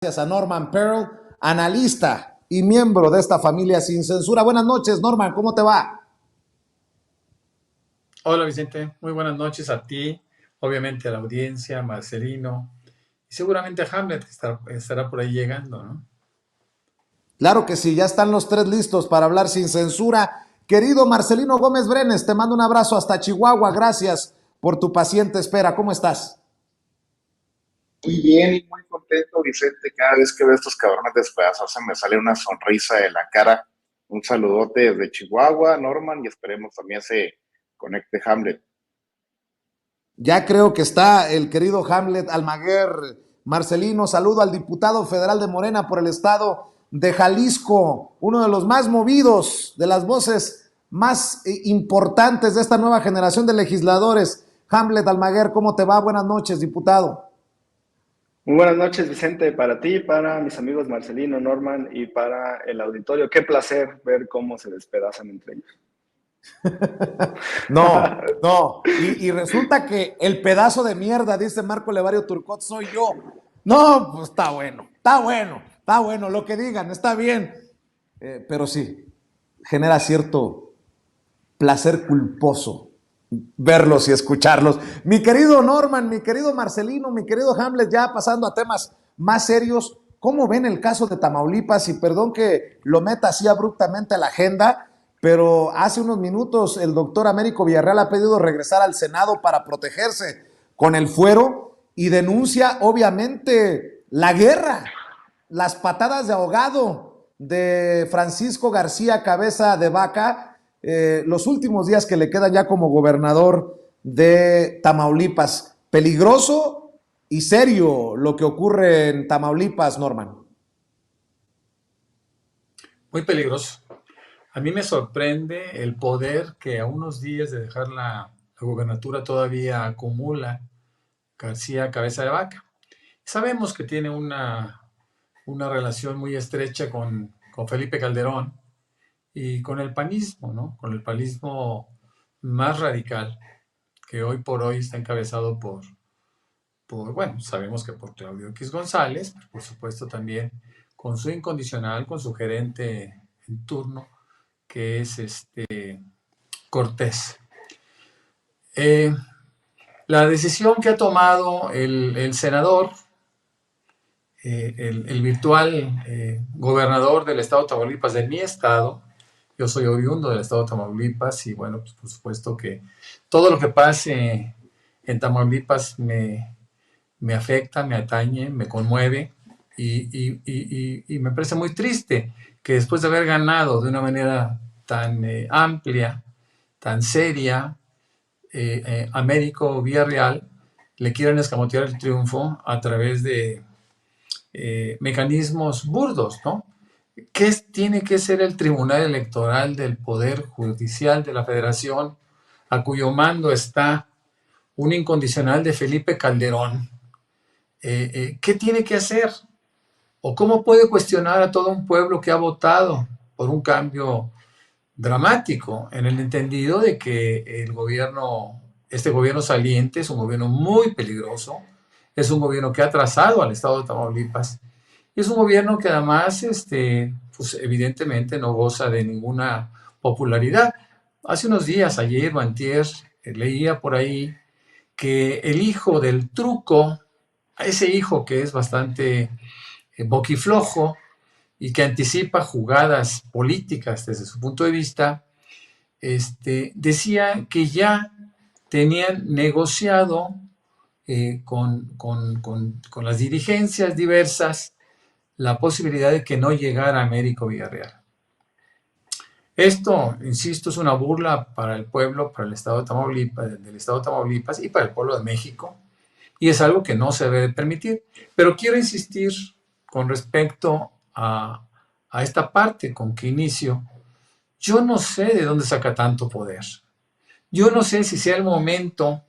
Gracias a Norman Pearl, analista y miembro de esta familia Sin Censura. Buenas noches, Norman, ¿cómo te va? Hola Vicente, muy buenas noches a ti, obviamente a la audiencia, a Marcelino y seguramente a Hamlet que estará por ahí llegando, ¿no? Claro que sí, ya están los tres listos para hablar sin censura. Querido Marcelino Gómez Brenes, te mando un abrazo hasta Chihuahua. Gracias por tu paciente espera. ¿Cómo estás? Muy bien y muy contento, Vicente. Cada vez que veo estos cabrones despedazos se me sale una sonrisa de la cara. Un saludote desde Chihuahua, Norman, y esperemos también se conecte Hamlet. Ya creo que está el querido Hamlet Almaguer. Marcelino, saludo al diputado federal de Morena por el estado de Jalisco, uno de los más movidos, de las voces más importantes de esta nueva generación de legisladores. Hamlet Almaguer, ¿cómo te va? Buenas noches, diputado. Muy buenas noches, Vicente, para ti, para mis amigos Marcelino, Norman y para el auditorio. Qué placer ver cómo se despedazan entre ellos. No, no. Y resulta que el pedazo de mierda, dice Marco Levario Turcot, soy yo. No, pues está bueno, está bueno, está bueno, lo que digan, está bien. Pero sí, genera cierto placer culposo verlos y escucharlos. Mi querido Norman, mi querido Marcelino, mi querido Hamlet, ya pasando a temas más serios, ¿cómo ven el caso de Tamaulipas? Y perdón que lo meta así abruptamente a la agenda, pero hace unos minutos el doctor Américo Villarreal ha pedido regresar al Senado para protegerse con el fuero y denuncia obviamente la guerra, las patadas de ahogado de Francisco García Cabeza de Vaca, los últimos días que le quedan ya como gobernador de Tamaulipas. Peligroso y serio lo que ocurre en Tamaulipas, Norman. Muy peligroso. A mí me sorprende el poder que a unos días de dejar la gobernatura todavía acumula García Cabeza de Vaca. Sabemos que tiene una relación muy estrecha con Felipe Calderón y con el panismo, ¿no? Con el panismo más radical, que hoy por hoy está encabezado bueno, sabemos que por Claudio X González, pero por supuesto también con su incondicional, con su gerente en turno, que es Cortés. Eh, la decisión que ha tomado el senador, el virtual gobernador del estado de Tamaulipas, de mi estado, yo soy oriundo del estado de Tamaulipas y bueno, pues por supuesto que todo lo que pase en Tamaulipas me afecta, me atañe, me conmueve y me parece muy triste que después de haber ganado de una manera tan amplia, tan seria, Américo Villarreal, le quieran escamotear el triunfo a través de mecanismos burdos, ¿no? ¿Qué tiene que ser el Tribunal Electoral del Poder Judicial de la Federación, a cuyo mando está un incondicional de Felipe Calderón? ¿Qué tiene que hacer? ¿O cómo puede cuestionar a todo un pueblo que ha votado por un cambio dramático, en el entendido de que este gobierno saliente es un gobierno muy peligroso, es un gobierno que ha atrasado al estado de Tamaulipas y es un gobierno que además, pues evidentemente no goza de ninguna popularidad? Hace unos días, ayer o antier, leía por ahí que el hijo del truco, ese hijo que es bastante boquiflojo y que anticipa jugadas políticas desde su punto de vista, decía que ya tenían negociado con las dirigencias diversas la posibilidad de que no llegara Américo Villarreal. Esto, insisto, es una burla para el pueblo, para el estado de Tamaulipas, del estado de Tamaulipas y para el pueblo de México, y es algo que no se debe permitir. Pero quiero insistir con respecto a esta parte con que inicio. Yo no sé de dónde saca tanto poder. Yo no sé si sea el momento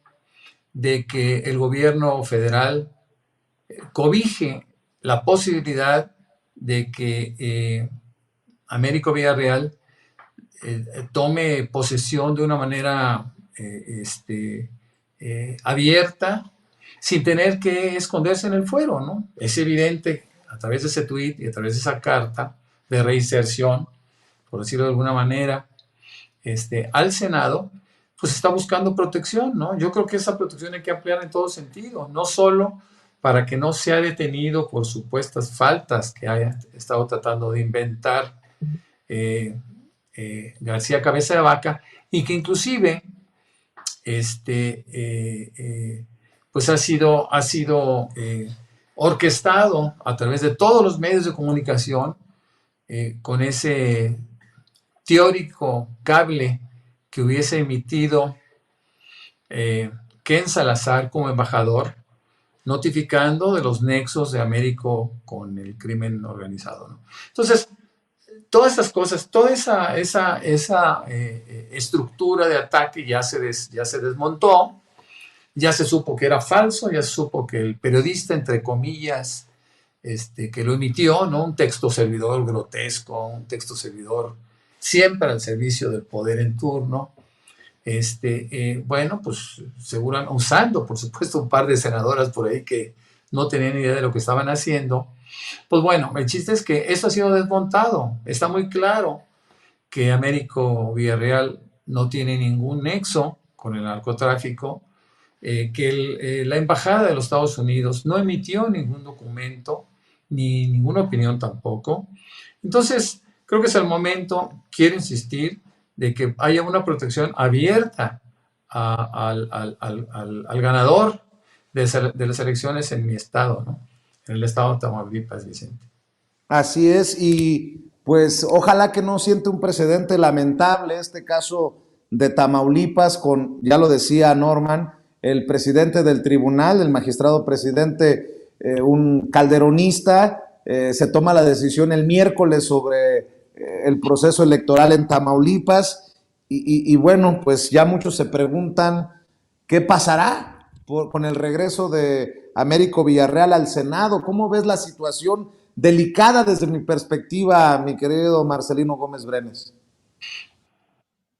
de que el gobierno federal cobije la posibilidad de que Américo Villarreal tome posesión de una manera abierta, sin tener que esconderse en el fuero, ¿no? Es evidente a través de ese tuit y a través de esa carta de reinserción, por decirlo de alguna manera, al Senado, pues está buscando protección, ¿no? Yo creo que esa protección hay que ampliar en todo sentido, no solo para que no sea detenido por supuestas faltas que haya estado tratando de inventar García Cabeza de Vaca, y que inclusive pues ha sido orquestado a través de todos los medios de comunicación con ese teórico cable que hubiese emitido Ken Salazar como embajador, notificando de los nexos de Américo con el crimen organizado, ¿no? Entonces, todas estas cosas, toda esa estructura de ataque ya se desmontó, ya se supo que era falso, ya se supo que el periodista, entre comillas, que lo emitió, ¿no? Un texto servidor grotesco, un texto servidor siempre al servicio del poder en turno, bueno, pues seguramente usando, por supuesto, un par de senadoras por ahí que no tenían idea de lo que estaban haciendo. Pues bueno, el chiste es que esto ha sido desmontado. Está muy claro que Américo Villarreal no tiene ningún nexo con el narcotráfico, que la Embajada de los Estados Unidos no emitió ningún documento, ni ninguna opinión tampoco. Entonces, creo que es el momento, quiero insistir, de que haya una protección abierta al ganador de las elecciones en mi estado, ¿no? En el estado de Tamaulipas, Vicente. Así es, y pues ojalá que no siente un precedente lamentable este caso de Tamaulipas con, ya lo decía Norman, el presidente del tribunal, el magistrado presidente, un calderonista, se toma la decisión el miércoles sobre el proceso electoral en Tamaulipas y bueno, pues ya muchos se preguntan qué pasará con el regreso de Américo Villarreal al Senado. ¿Cómo ves la situación delicada desde mi perspectiva, mi querido Marcelino Gómez Brenes?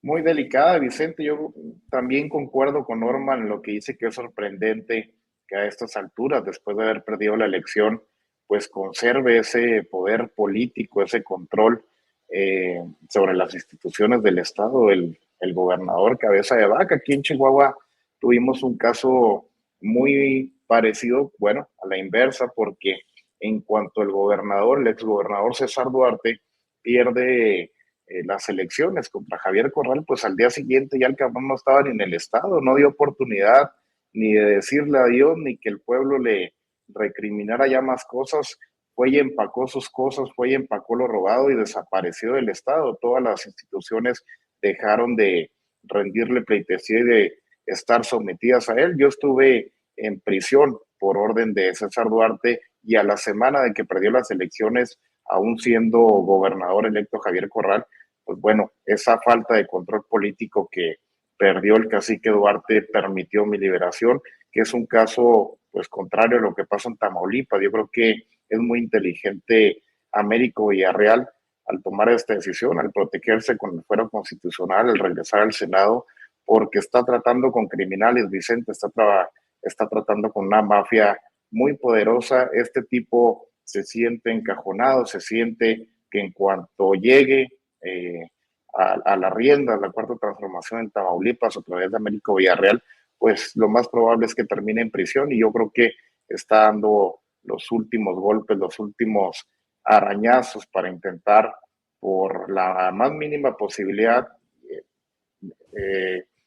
Muy delicada, Vicente. Yo también concuerdo con Norman en lo que dice, que es sorprendente que a estas alturas, después de haber perdido la elección, pues conserve ese poder político, ese control sobre las instituciones del Estado, el gobernador Cabeza de Vaca. Aquí en Chihuahua tuvimos un caso muy parecido, bueno, a la inversa, porque en cuanto el gobernador, el exgobernador César Duarte, pierde las elecciones contra Javier Corral, pues al día siguiente ya el cabrón no estaba ni en el Estado, no dio oportunidad ni de decirle adiós, ni que el pueblo le recriminara ya más cosas. Fue y empacó sus cosas, fue y empacó lo robado y desapareció del Estado. Todas las instituciones dejaron de rendirle pleitesía y de estar sometidas a él. Yo estuve en prisión por orden de César Duarte, y a la semana de que perdió las elecciones, aún siendo gobernador electo Javier Corral, pues bueno, esa falta de control político que perdió el cacique Duarte permitió mi liberación, que es un caso pues contrario a lo que pasa en Tamaulipas. Yo creo que es muy inteligente Américo Villarreal al tomar esta decisión, al protegerse con el fuero constitucional, al regresar al Senado, porque está tratando con criminales, Vicente, está tratando con una mafia muy poderosa. Este tipo se siente encajonado, se siente que en cuanto llegue a la rienda, a la cuarta transformación en Tamaulipas a través de Américo Villarreal, pues lo más probable es que termine en prisión, y yo creo que está dando los últimos golpes, los últimos arañazos para intentar, por la más mínima posibilidad,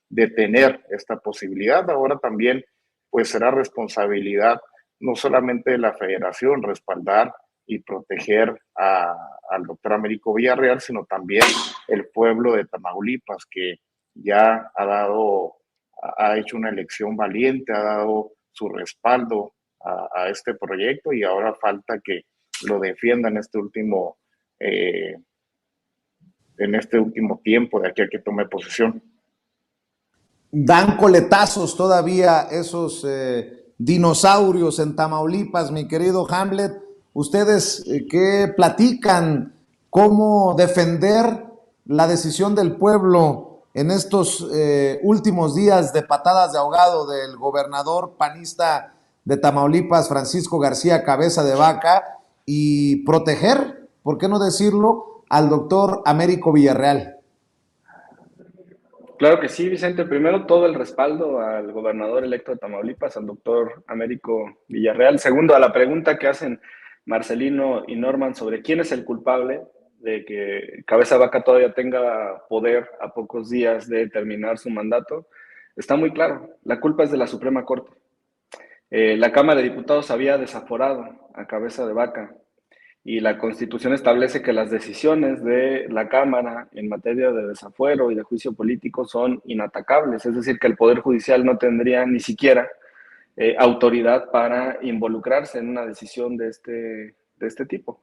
detener esta posibilidad. Ahora también pues será responsabilidad no solamente de la federación respaldar y proteger al doctor Américo Villarreal, sino también el pueblo de Tamaulipas, que ya ha hecho una elección valiente, ha dado su respaldo a este proyecto, y ahora falta que lo defiendan en este último tiempo de aquí a que tome posesión. Dan coletazos todavía esos dinosaurios en Tamaulipas, mi querido Hamlet. ¿Ustedes qué platican? ¿Cómo defender la decisión del pueblo en estos últimos días de patadas de ahogado del gobernador panista de Tamaulipas, Francisco García Cabeza de Vaca, y proteger, ¿por qué no decirlo?, al doctor Américo Villarreal. Claro que sí, Vicente. Primero, todo el respaldo al gobernador electo de Tamaulipas, al doctor Américo Villarreal. Segundo, a la pregunta que hacen Marcelino y Norman sobre quién es el culpable de que Cabeza de Vaca todavía tenga poder a pocos días de terminar su mandato, está muy claro. La culpa es de la Suprema Corte. La Cámara de Diputados había desaforado a Cabeza de Vaca y la Constitución establece que las decisiones de la Cámara en materia de desafuero y de juicio político son inatacables, es decir, que el Poder Judicial no tendría ni siquiera autoridad para involucrarse en una decisión de este tipo.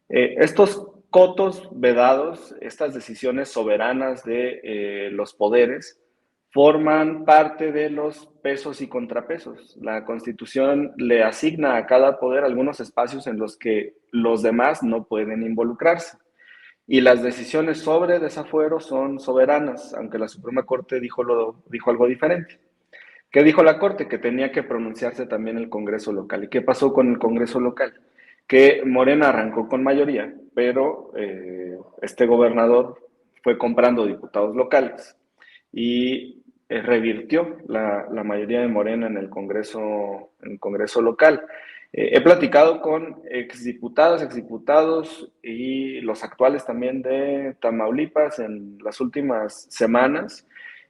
Estos cotos vedados, estas decisiones soberanas de los poderes, forman parte de los pesos y contrapesos. La Constitución le asigna a cada poder algunos espacios en los que los demás no pueden involucrarse. Y las decisiones sobre desafuero son soberanas, aunque la Suprema Corte dijo algo diferente. ¿Qué dijo la Corte? Que tenía que pronunciarse también el Congreso local. ¿Y qué pasó con el Congreso local? Que Morena arrancó con mayoría, pero este gobernador fue comprando diputados locales y revirtió la mayoría de Morena en el Congreso local. He platicado con exdiputadas, exdiputados y los actuales también de Tamaulipas en las últimas semanas,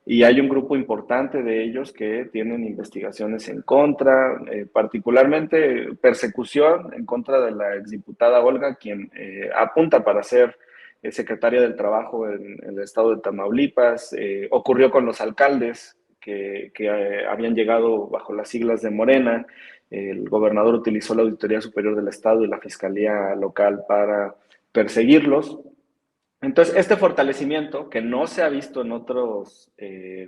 y hay un grupo importante de ellos que tienen investigaciones en contra, particularmente persecución en contra de la exdiputada Olga, quien apunta para ser secretaria del Trabajo en el estado de Tamaulipas. Ocurrió con los alcaldes que habían llegado bajo las siglas de Morena. El gobernador utilizó la Auditoría Superior del Estado y la Fiscalía Local para perseguirlos. Entonces, este fortalecimiento, que no se ha visto en otros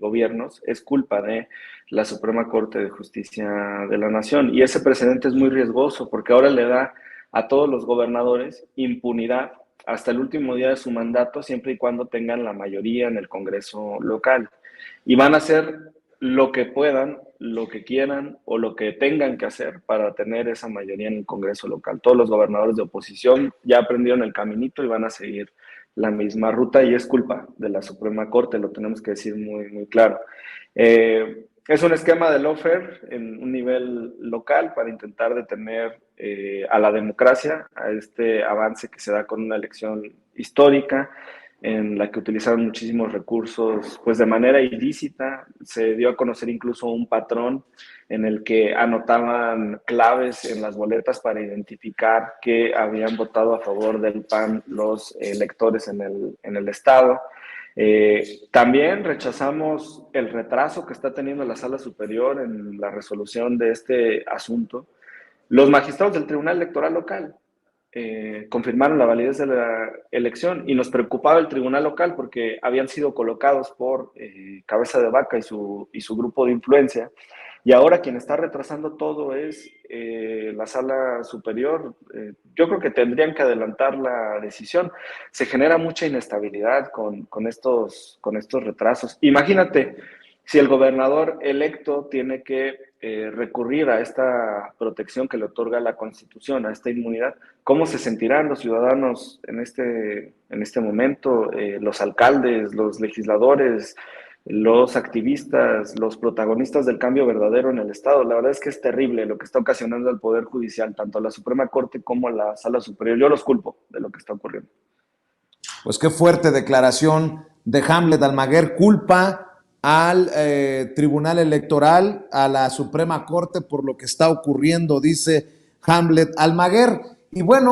gobiernos, es culpa de la Suprema Corte de Justicia de la Nación. Y ese precedente es muy riesgoso porque ahora le da a todos los gobernadores impunidad hasta el último día de su mandato, siempre y cuando tengan la mayoría en el Congreso local. Y van a hacer lo que puedan, lo que quieran o lo que tengan que hacer para tener esa mayoría en el Congreso local. Todos los gobernadores de oposición ya aprendieron el caminito y van a seguir la misma ruta, y es culpa de la Suprema Corte, lo tenemos que decir muy, muy claro. Es un esquema de lawfare en un nivel local para intentar detener a la democracia, a este avance que se da con una elección histórica en la que utilizaron muchísimos recursos pues de manera ilícita. Se dio a conocer incluso un patrón en el que anotaban claves en las boletas para identificar que habían votado a favor del PAN los electores en el estado. También rechazamos el retraso que está teniendo la Sala Superior en la resolución de este asunto. Los magistrados del Tribunal Electoral local confirmaron la validez de la elección, y nos preocupaba el tribunal local porque habían sido colocados por Cabeza de Vaca y su grupo de influencia, y ahora quien está retrasando todo es la Sala Superior. Yo creo que tendrían que adelantar la decisión. Se genera mucha inestabilidad con estos retrasos. Imagínate si el gobernador electo tiene que recurrir a esta protección que le otorga la Constitución, a esta inmunidad. ¿Cómo se sentirán los ciudadanos en este momento? Los alcaldes, los legisladores, los activistas, los protagonistas del cambio verdadero en el Estado. La verdad es que es terrible lo que está ocasionando el Poder Judicial, tanto a la Suprema Corte como a la Sala Superior. Yo los culpo de lo que está ocurriendo. Pues qué fuerte declaración de Hamlet Almaguer. Culpa al Tribunal Electoral, a la Suprema Corte por lo que está ocurriendo, dice Hamlet Almaguer. Y bueno,